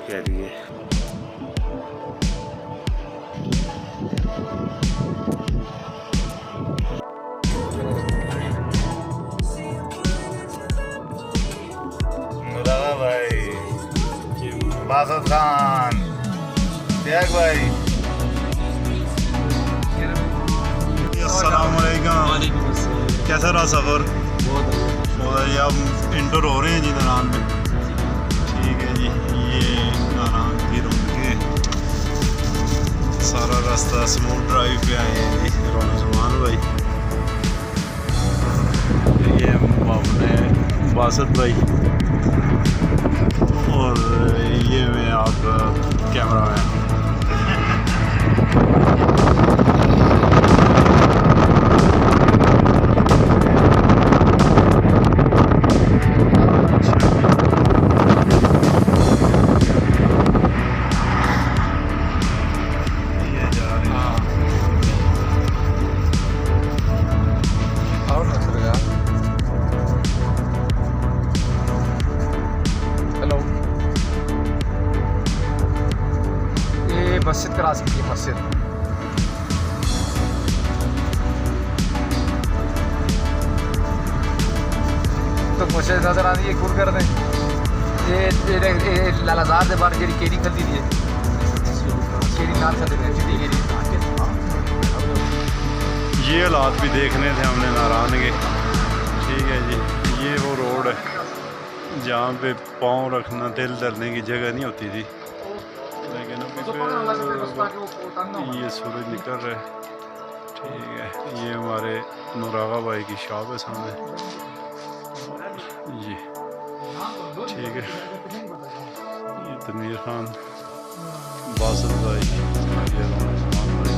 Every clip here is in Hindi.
के लिए। भाई बासत खान त्याग भाई, अस्सलाम वालेकुम। कैसा रहा सफ़र? बहुत जी। अब इंटर हो रहे हैं जी नारायण में। ठीक है जी, ये नारायण की रोड के सारा रास्ता स्मूथ ड्राइव पे आए हैं जी। रोमान भाई, ये अपने बासत भाई, और ये मैं आपका कैमरा मैन। मस्जिद करा सकती है, मस्जिद। तो मुझे नजर आ रही है गुर कर दें ये लालाजार के बाहर जी केरी खरीदी दी है, केरी नाल खरीदी है, चिट्टी केरी। ये हालात भी देखने थे हमने नारायण के। ठीक है जी, ये वो रोड है जहाँ पे पाँव रखना, दिल धरने की जगह नहीं होती थी, लेकिन अभी ये सूरज निकल रहा है। ठीक है, ये हमारे नुरागा भाई की शॉप है सामने जी। ठीक है, ये तमीर खान, बासत भाई, ये रोमान भाई।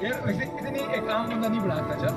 यार वैसे इतनी एक आम बंदा नहीं बढ़ाता चल।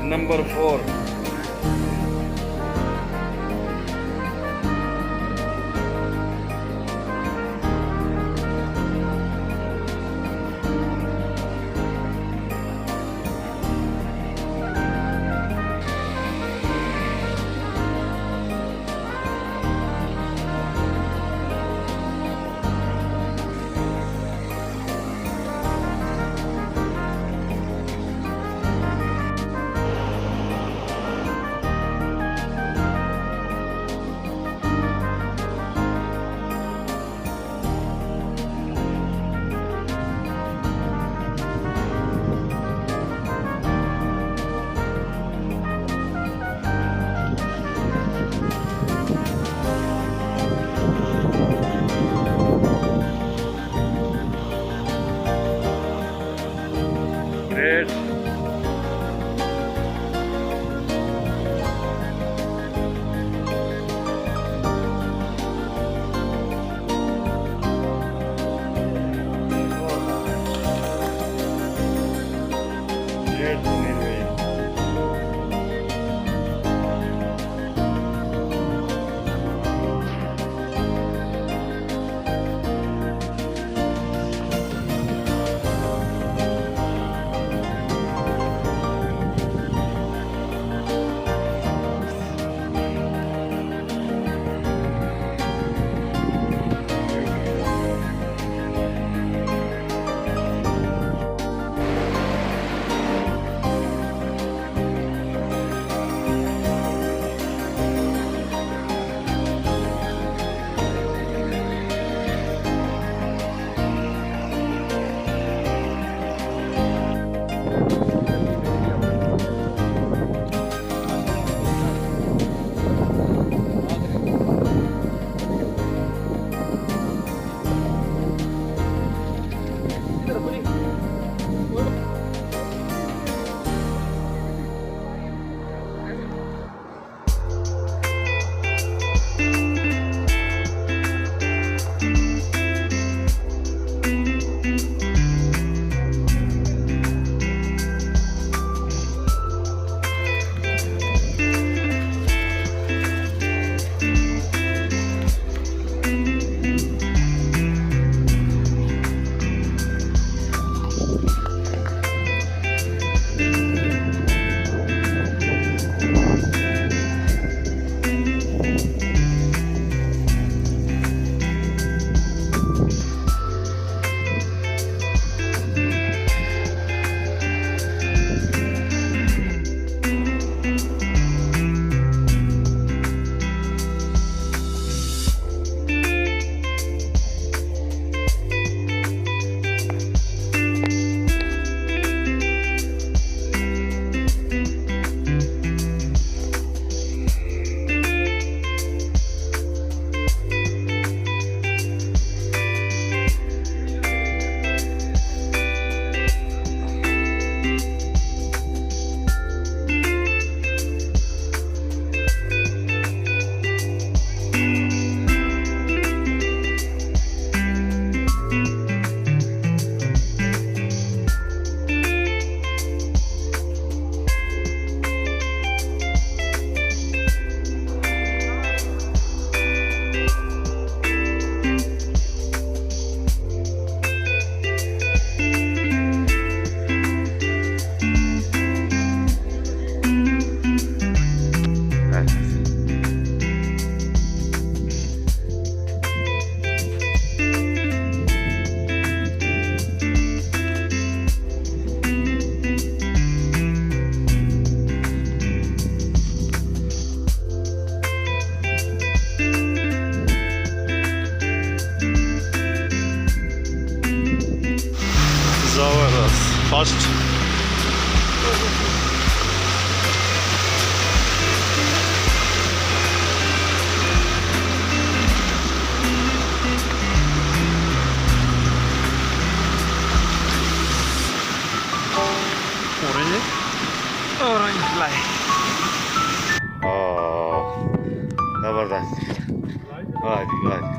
Number 4. Great. Fast. Orange fly. Oh, जबरदस्त वाह जी वाह जी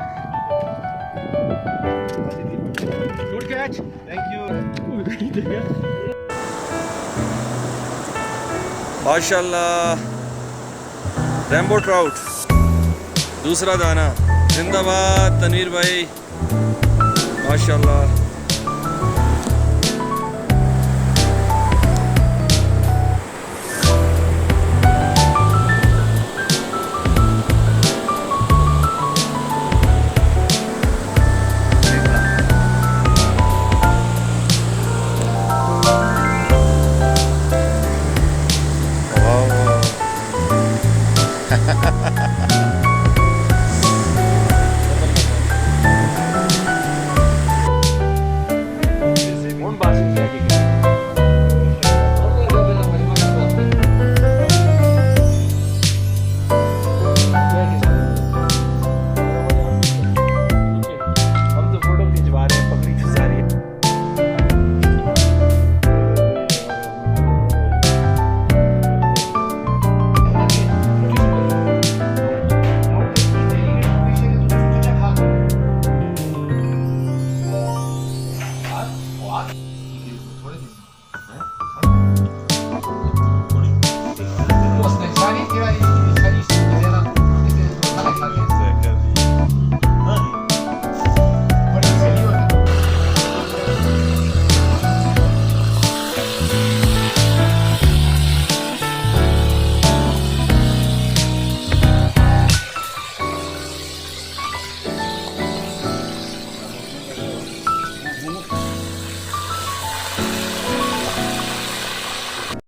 Good catch. Thank you. माशाल्लाह रेम्बो ट्राउट, दूसरा दाना। जिंदाबाद तनवीर भाई, माशाल्लाह।